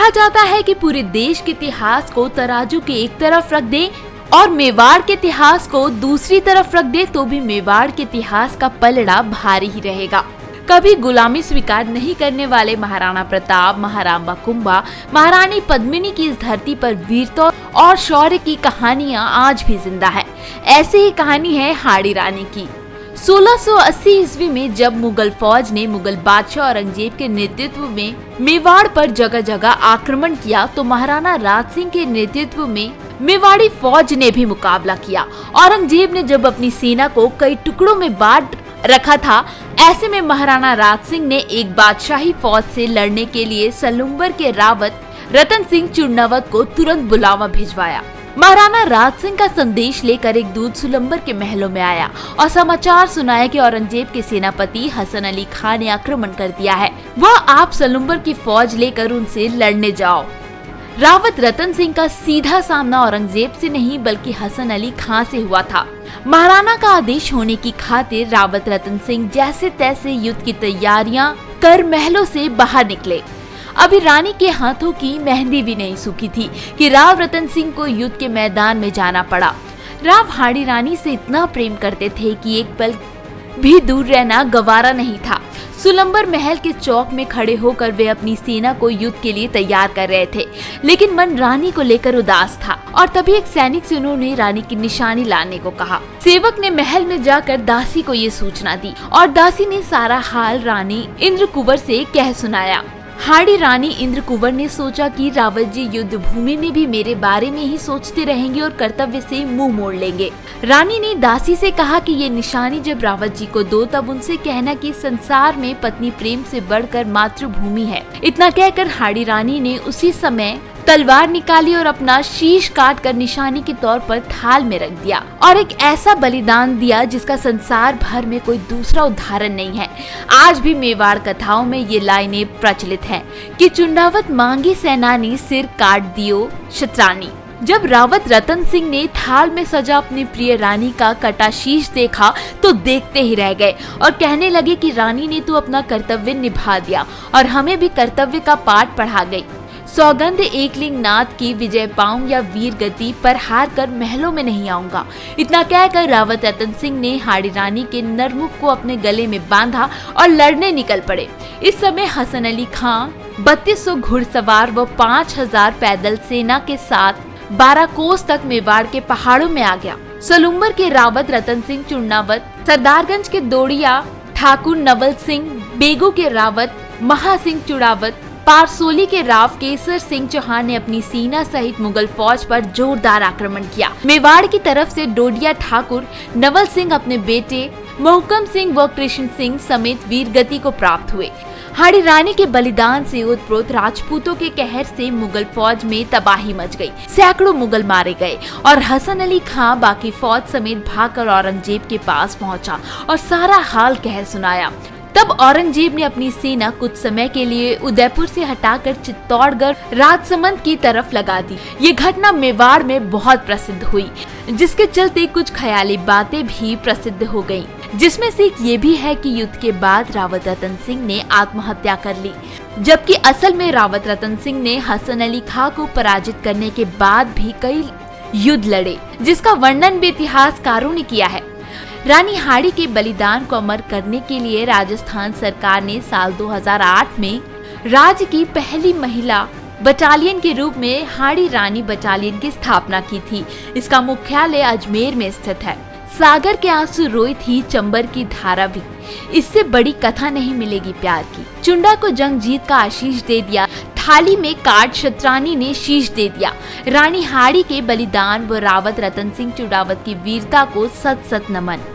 कहा जाता है कि पूरे देश के इतिहास को तराजू के एक तरफ रख दे और मेवाड़ के इतिहास को दूसरी तरफ रख दे तो भी मेवाड़ के इतिहास का पलड़ा भारी ही रहेगा। कभी गुलामी स्वीकार नहीं करने वाले महाराणा प्रताप, महाराणा कुंभा, महारानी पद्मिनी की इस धरती पर वीरता और शौर्य की कहानियां आज भी जिंदा है। ऐसी ही कहानी है हाड़ी रानी की। 1680 ईस्वी में जब मुगल फौज ने मुगल बादशाह औरंगजेब के नेतृत्व में मेवाड़ पर जगह जगह आक्रमण किया तो महाराणा राज सिंह के नेतृत्व में मेवाड़ी फौज ने भी मुकाबला किया। औरंगजेब ने जब अपनी सेना को कई टुकड़ों में बांट रखा था, ऐसे में महाराणा राज सिंह ने एक बादशाही फौज से लड़ने के लिए सलुम्बर के रावत रतन सिंह चुरनावत को तुरंत बुलावा भिजवाया। महाराणा राज सिंह का संदेश लेकर एक दूत सुलंबर के महलों में आया और समाचार सुनाया कि औरंगजेब के सेनापति हसन अली खान ने आक्रमण कर दिया है, वह आप सलुम्बर की फौज लेकर उनसे लड़ने जाओ। रावत रतन सिंह का सीधा सामना औरंगजेब से नहीं बल्कि हसन अली खान से हुआ था। महाराणा का आदेश होने की खातिर रावत रतन सिंह जैसे तैसे युद्ध की तैयारियां कर महलों से बाहर निकले। अभी रानी के हाथों की मेहंदी भी नहीं सूखी थी कि राव रतन सिंह को युद्ध के मैदान में जाना पड़ा। राव हाड़ी रानी से इतना प्रेम करते थे कि एक पल भी दूर रहना गवारा नहीं था। सुलंबर महल के चौक में खड़े होकर वे अपनी सेना को युद्ध के लिए तैयार कर रहे थे, लेकिन मन रानी को लेकर उदास था। और तभी एक सैनिक से उन्होंने रानी की निशानी लाने को कहा। सेवक ने महल में जाकर दासी को ये सूचना दी और दासी ने सारा हाल रानी इंद्रकुंवर से कह सुनाया। हाड़ी रानी इंद्रकुंवर ने सोचा कि रावत जी युद्ध भूमि में भी मेरे बारे में ही सोचते रहेंगे और कर्तव्य से मुंह मोड़ लेंगे। रानी ने दासी से कहा कि ये निशानी जब रावत जी को दो तब उनसे कहना कि संसार में पत्नी प्रेम से बढ़कर मातृभूमि है। इतना कहकर हाड़ी रानी ने उसी समय तलवार निकाली और अपना शीश काट कर निशानी के तौर पर थाल में रख दिया और एक ऐसा बलिदान दिया जिसका संसार भर में कोई दूसरा उदाहरण नहीं है। आज भी मेवाड़ कथाओं में ये लाइनें प्रचलित हैं कि चुंडावत मांगी सेनानी सिर काट दियो शत्रानी। जब रावत रतन सिंह ने थाल में सजा अपनी प्रिय रानी का कटा शीश देखा तो देखते ही रह गए और कहने लगे कि रानी ने तो अपना कर्तव्य निभा दिया और हमें भी कर्तव्य का पाठ पढ़ा गई। सौगंध एकलिंग नाथ की विजय पाऊं या वीर गति पर हार कर महलों में नहीं आऊंगा। इतना कहकर रावत रतन सिंह ने हाड़ी रानी के नरमुख को अपने गले में बांधा और लड़ने निकल पड़े। इस समय हसन अली खान 3200 घुड़सवार व 5000 पैदल सेना के साथ 12 कोस तक मेवाड़ के पहाड़ों में आ गया। सलुम्बर के रावत रतन सिंह चुरनावत, सरदारगंज के दोड़िया ठाकुर नवल सिंह, बेगू के रावत महा सिंह चुड़ावत, पारसोली के राव केसर सिंह चौहान ने अपनी सेना सहित मुगल फौज पर जोरदार आक्रमण किया। मेवाड़ की तरफ से डोडिया ठाकुर नवल सिंह अपने बेटे मोहकम सिंह व कृष्ण सिंह समेत वीर गति को प्राप्त हुए। हाड़ी रानी के बलिदान से ओतप्रोत राजपूतों के कहर से मुगल फौज में तबाही मच गई। सैकड़ों मुगल मारे गए और हसन अली खान बाकी फौज समेत भागकर औरंगजेब के पास पहुंचा और सारा हाल कह सुनाया। तब औरंगजेब ने अपनी सेना कुछ समय के लिए उदयपुर से हटाकर चित्तौड़गढ़ राजसमंद की तरफ लगा दी। ये घटना मेवाड़ में बहुत प्रसिद्ध हुई, जिसके चलते कुछ ख्याली बातें भी प्रसिद्ध हो गईं, जिसमें से एक ये भी है कि युद्ध के बाद रावत रतन सिंह ने आत्महत्या कर ली, जबकि असल में रावत रतन सिंह ने हसन अली खां को पराजित करने के बाद भी कई युद्ध लड़े, जिसका वर्णन भी इतिहासकारों ने किया है। रानी हाड़ी के बलिदान को अमर करने के लिए राजस्थान सरकार ने साल 2008 में राज्य की पहली महिला बटालियन के रूप में हाड़ी रानी बटालियन की स्थापना की थी। इसका मुख्यालय अजमेर में स्थित है। सागर के आंसू रोई थी चंबर की धारा भी, इससे बड़ी कथा नहीं मिलेगी प्यार की। चुंडा को जंग जीत का आशीष दे दिया, थाली में काट शत्रानी ने शीश दे दिया। रानी हाड़ी के बलिदान व रावत रतन सिंह चुड़ावत की वीरता को सत सत नमन।